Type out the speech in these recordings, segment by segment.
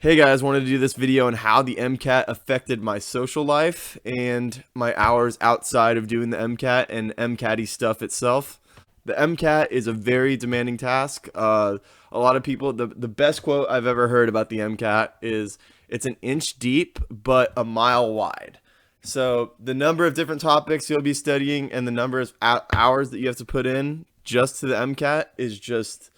Hey guys, wanted to do this video on how the MCAT affected my social life and my hours outside of doing the MCAT and MCAT-y stuff itself. The MCAT is a very demanding task. A lot of people, the best quote I've ever heard about the MCAT is, "It's an inch deep, but a mile wide." So the number of different topics you'll be studying and the number of hours that you have to put in just to the MCAT is just,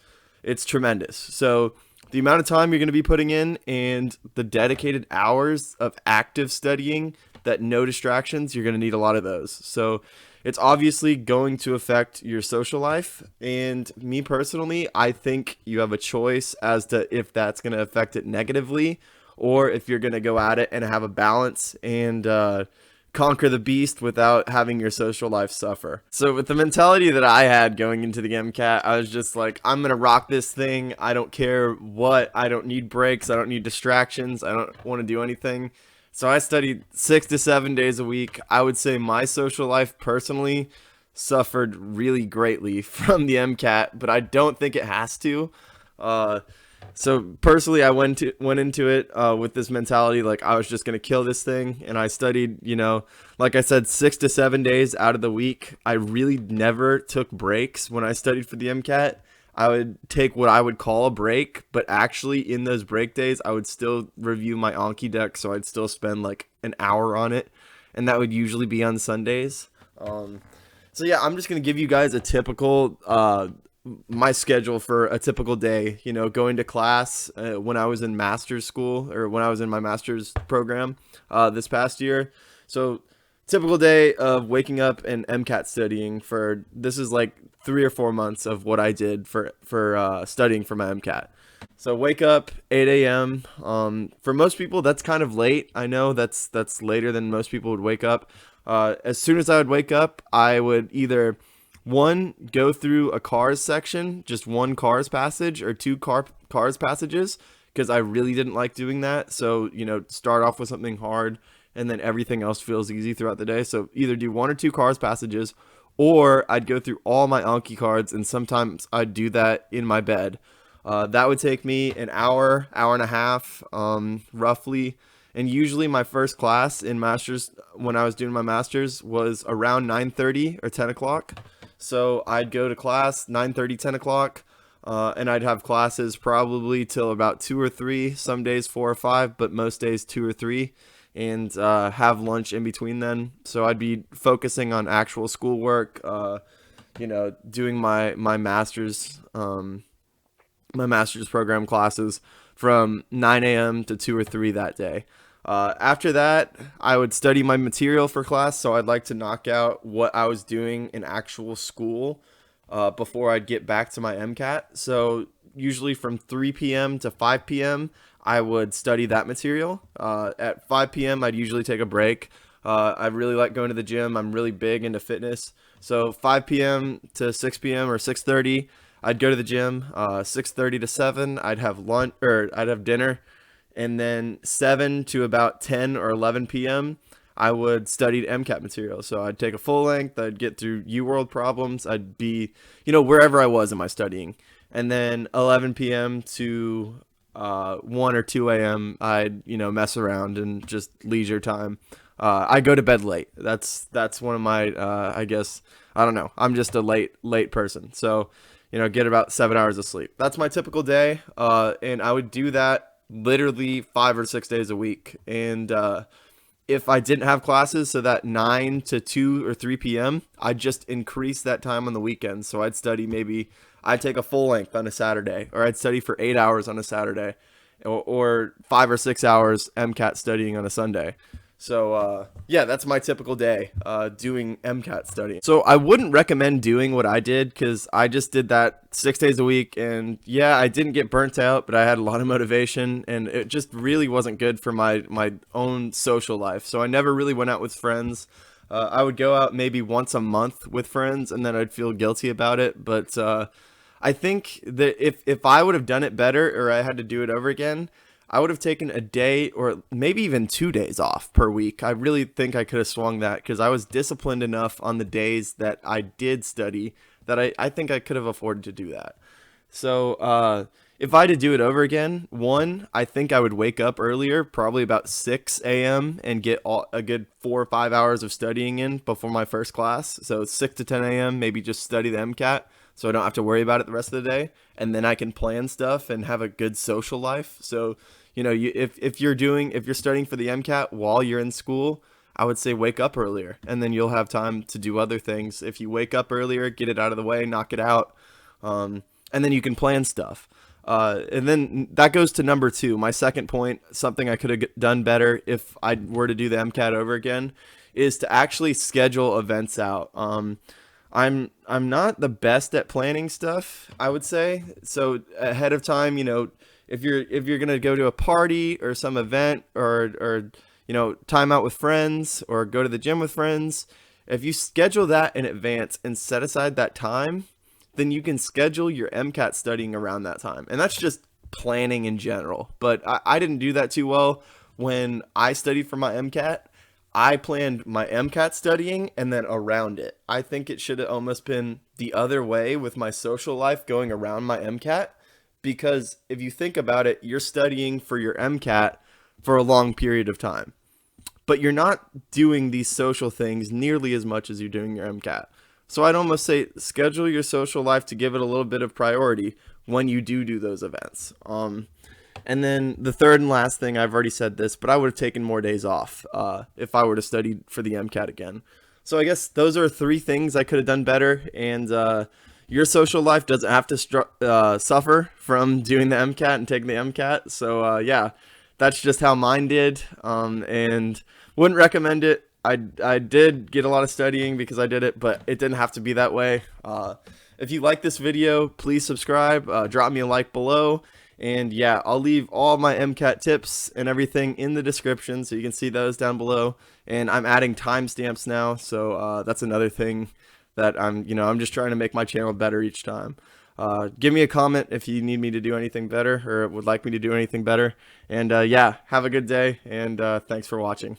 it's tremendous. So the amount of time you're going to be putting in and the dedicated hours of active studying, that no distractions, you're going to need a lot of those. So it's obviously going to affect your social life. And me personally, I think you have a choice as to if that's going to affect it negatively or if you're going to go at it and have a balance and conquer the beast without having your social life suffer. So with the mentality that I had going into the MCAT, I was just like, I'm gonna rock this thing. I don't care what. I don't need breaks. I don't need distractions. I don't want to do anything. So I studied 6 to 7 days a week. I would say my social life personally suffered really greatly from the MCAT, but I don't think it has to. So personally, I went into it with this mentality, like I was just gonna kill this thing, and I studied, like I said, 6 to 7 days out of the week. I really never took breaks when I studied for the MCAT. I would take what I would call a break, but actually in those break days, I would still review my ANKI deck, so I'd still spend like an hour on it, and that would usually be on Sundays. So yeah, I'm just gonna give you guys a typical my schedule for a typical day, going to class when I was in master's school or when I was in my master's program this past year. So typical day of waking up and MCAT studying for, this is like 3 or 4 months of what I did for studying for my MCAT. So wake up 8 a.m. For most people, that's kind of late. I know that's later than most people would wake up. As soon as I would wake up, I would either go through a cars section, just one cars passage or two cars passages, because I really didn't like doing that. So, start off with something hard and then everything else feels easy throughout the day. So either do 1 or 2 cars passages, or I'd go through all my ANKI cards, and sometimes I'd do that in my bed. That would take me an hour and a half, roughly. And usually my first class in masters, when I was doing my masters, was around 9:30 or 10 o'clock. So I'd go to class 9:30, 10 o'clock, and I'd have classes probably till about 2 or 3, some days 4 or 5, but most days 2 or 3, and have lunch in between then. So I'd be focusing on actual schoolwork, doing my master's program classes from 9 a.m. to 2 or 3 that day. After that, I would study my material for class, so I'd like to knock out what I was doing in actual school before I'd get back to my MCAT. So usually from 3 p.m. to 5 p.m., I would study that material. At 5 p.m., I'd usually take a break. I really like going to the gym. I'm really big into fitness. So 5 p.m. to 6 p.m. or 6:30, I'd go to the gym. 6:30 to 7, I'd have lunch, or I'd have dinner. And then 7 to about 10 or 11 p.m., I would study MCAT material. So I'd take a full length, I'd get through UWorld problems, I'd be, wherever I was in my studying. And then 11 p.m. to 1 or 2 a.m., I'd, mess around and just leisure time. I go to bed late. That's one of my, I guess, I don't know. I'm just a late person. So, get about 7 hours of sleep. That's my typical day. And I would do that literally 5 or 6 days a week. And if I didn't have classes, so that 9 to 2 or 3 p.m., I'd just increase that time on the weekends. So I'd study, I'd take a full length on a Saturday, or I'd study for 8 hours on a Saturday, or 5 or 6 hours MCAT studying on a Sunday. So, yeah, that's my typical day, doing MCAT studying. So I wouldn't recommend doing what I did, because I just did that 6 days a week. And yeah, I didn't get burnt out, but I had a lot of motivation, and it just really wasn't good for my own social life. So I never really went out with friends. I would go out maybe once a month with friends, and then I'd feel guilty about it. But I think that if I would have done it better, or I had to do it over again, I would have taken a day or maybe even 2 days off per week. I really think I could have swung that, because I was disciplined enough on the days that I did study that I think I could have afforded to do that. So If I had to do it over again, one, I think I would wake up earlier, probably about 6 a.m., and get a good 4 or 5 hours of studying in before my first class. So 6 to 10 a.m., maybe just study the MCAT so I don't have to worry about it the rest of the day. And then I can plan stuff and have a good social life. So, if you're studying for the MCAT while you're in school, I would say wake up earlier, and then you'll have time to do other things. If you wake up earlier, get it out of the way, knock it out, and then you can plan stuff. And then that goes to number two. My second point, something I could have done better if I were to do the MCAT over again, is to actually schedule events out. I'm not the best at planning stuff, I would say. So ahead of time, if you're gonna go to a party or some event or time out with friends or go to the gym with friends, if you schedule that in advance and set aside that time, then you can schedule your MCAT studying around that time. And that's just planning in general. But I didn't do that too well when I studied for my MCAT. I planned my MCAT studying and then around it. I think it should have almost been the other way with my social life going around my MCAT. Because if you think about it, you're studying for your MCAT for a long period of time. But you're not doing these social things nearly as much as you're doing your MCAT. So I'd almost say schedule your social life to give it a little bit of priority when you do those events. And then the third and last thing, I've already said this, but I would have taken more days off if I were to study for the MCAT again. So I guess those are three things I could have done better. And your social life doesn't have to suffer from doing the MCAT and taking the MCAT. So yeah, that's just how mine did, and wouldn't recommend it. I did get a lot of studying because I did it, but it didn't have to be that way. If you like this video, please subscribe, drop me a like below, and yeah, I'll leave all my MCAT tips and everything in the description so you can see those down below. And I'm adding timestamps now, so that's another thing that I'm just trying to make my channel better each time. Give me a comment if you need me to do anything better or would like me to do anything better. And yeah, have a good day, and thanks for watching.